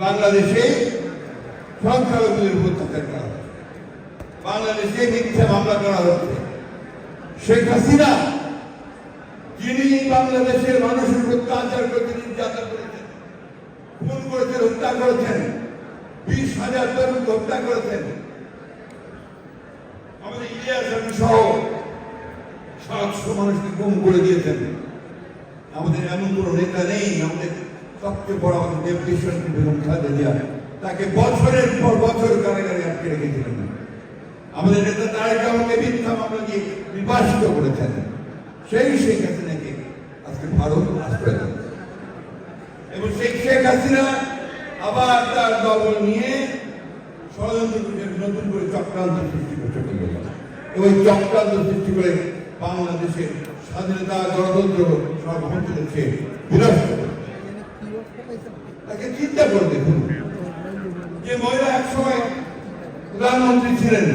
বাংলাদেশে সংখ্যালঘুদের উপর অত্যাচার করা হচ্ছে, বাংলাদেশে মিথ্যা মামলা করা হচ্ছে। শেখ হাসিনা যিনি বাংলাদেশের মানুষের উপর অত্যাচার করেছেন, নির্যাতন করেছেন, খুন করেছেন, হত্যা করেছেন, 20,000 তরুণকে হত্যা করেছেন, আমাদের ইলিয়াস সহ 700 মানুষকে গুম করে দিয়েছেন। আমাদের এমন কোন নেতা নেই, আমাদের সবচেয়ে বড় আমাদের ডেপুটেশন বেগম খালেদা জিয়া তাকে বছরের পর বছর কারাগারে আটকে রেখেছিলেন। আমাদের নেতা তারেক রহমানকে মিথ্যা মামলা দিয়ে নির্বাসিত করেছেন। সেই শেখ হাসিনাকে আজকে ভারত আশ্রয় দিচ্ছে এবং সেই শেখ হাসিনা আবার তার দল নিয়ে ষড়যন্ত্র নতুন করে চক্রান্ত সৃষ্টি করতে এবং চক্রান্ত সৃষ্টি করে বাংলাদেশের স্বাধীনতা, গণতন্ত্র সার্বভৌমত্বকে বিনষ্ট করে। তাকে চিন্তা করে দেখুন, যে মহিলা একসময় প্রধানমন্ত্রী ছিলেন,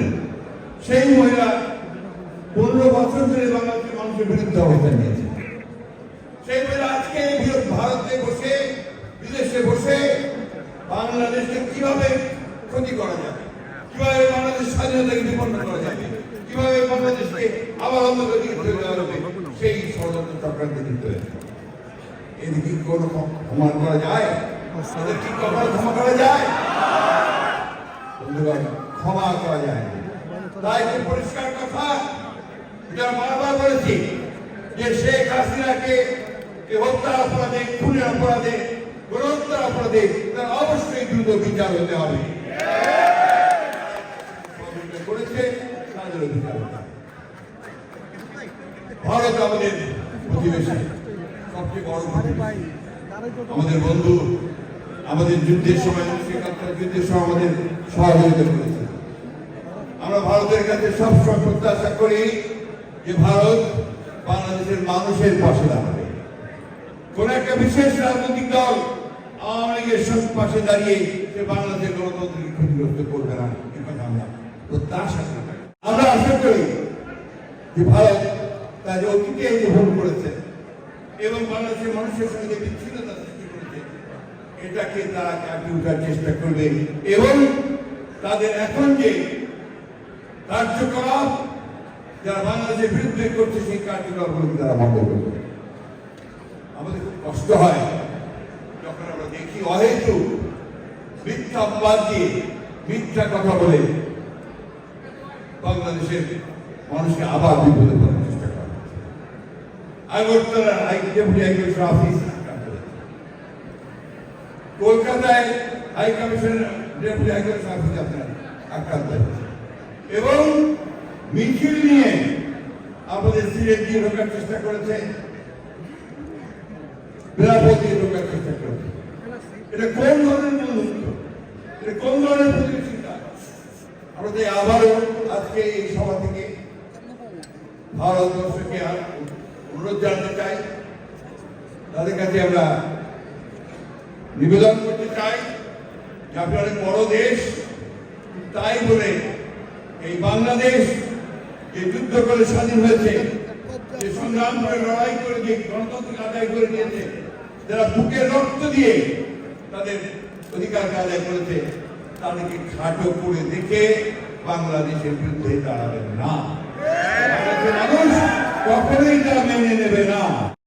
সেই মহিলা 15 বছর ধরে বাংলাদেশের মানুষের বিরুদ্ধে অবস্থান নিয়েছে। সেই মহিলা আজকে ভারতে বসে, বিদেশে বসে বাংলাদেশকে কিভাবে ক্ষতি করা যাবে, কিভাবে বাংলাদেশ স্বাধীনতাকে বিপন্ন করা যাবে, কিভাবে বাংলাদেশকে আবার অন্ধকার দিকে ফেলে দেওয়া যাবে, সেই ষড়যন্ত্র চক্রান্তে লিপ্ত হয়েছে। এদিকে কোনো ক্ষমা করা যায়? তাদের কি কখনো ক্ষমা করা যায়? ক্ষমা করা যায়। তাই যে পরিষ্কার কথা, এটা বারবার বলেছি যে শেখ হাসিনাকে হত্যার অপরাধে, খুনের অপরাধে, গণহত্যার অপরাধে তার অবশ্যই দ্রুত বিচার হতে হবে। করেছে তাদের অধিকার। ভারত আমাদের প্রতিবেশী, সবচেয়ে বড় আমাদের বন্ধু, আমাদের যুদ্ধের সময়, যুদ্ধের সময় আমাদের সহযোগিতা করেছে। আমরা ভারতের কাছে সবসময় প্রত্যাশা করি যে ভারত বাংলাদেশের মানুষের পাশে দাঁড়াবে। কোন একটা বিশেষ রাজনৈতিক দল আওয়ামী লীগের পাশে দাঁড়িয়ে সে বাংলাদেশের গণতন্ত্রকে ক্ষতিগ্রস্ত করবে না, এ কথা আমরা প্রত্যাশা করি। আমরা আশা করি যে ভারত তার অতীতে যে ভুল করেছে এবং বাংলাদেশের মানুষের সঙ্গে বিচ্ছিন্নতা সৃষ্টি করেছে, এটাকে তারা কাটিয়ে ওঠার চেষ্টা করবে এবং তাদের এখন যে কার্যকলাপ যারা বাংলাদেশের বিরুদ্ধে করছে, সেই কার্যকলাপগুলোকে তারা বন্ধ করবে। আমাদের খুব কষ্ট হয় যখন আমরা দেখি অহেতুক মিথ্যা অপবাদ দিয়ে, মিথ্যা কথা বলে বাংলাদেশের মানুষকে আবার বিপদে ফেলার চেষ্টা করা। আগরতলার ডেপুটি হাই কমিশনার অফিস, কলকাতায় high commissioner deputy high commissioner office আপনার আক্রান্ত হয়েছে এবং মিছিল নিয়ে আমাদের সিলেট দিয়ে ঢোকার চেষ্টা করেছে, বেলাপল দিয়ে ঢোকার চেষ্টা করেছে। এটা কোন ধরনের মনোনীত, এটা কোন ধরনের প্রতিবেশিতা? আমরা যে আবারও আজকে এই সভা থেকে ভারতবর্ষকে অনুরোধ জানাতে চাই, তাদের কাছে আমরা নিবেদন করতে চাই যে আপনার অনেক বড় দেশ, তাই বলে এই বাংলাদেশ যে যুদ্ধ করে স্বাধীন হয়েছে, যে সংগ্রাম করে লড়াই করে যে গণতন্ত্রকে আদায় করে নিয়েছে, যারা বুকের রক্ত দিয়ে তাদের অধিকারকে আদায় করেছে, তাদেরকে খাটো করে দেখে বাংলাদেশের বিরুদ্ধে দাঁড়াবেন না। মানুষ কখনোই তা মেনে নেবে না।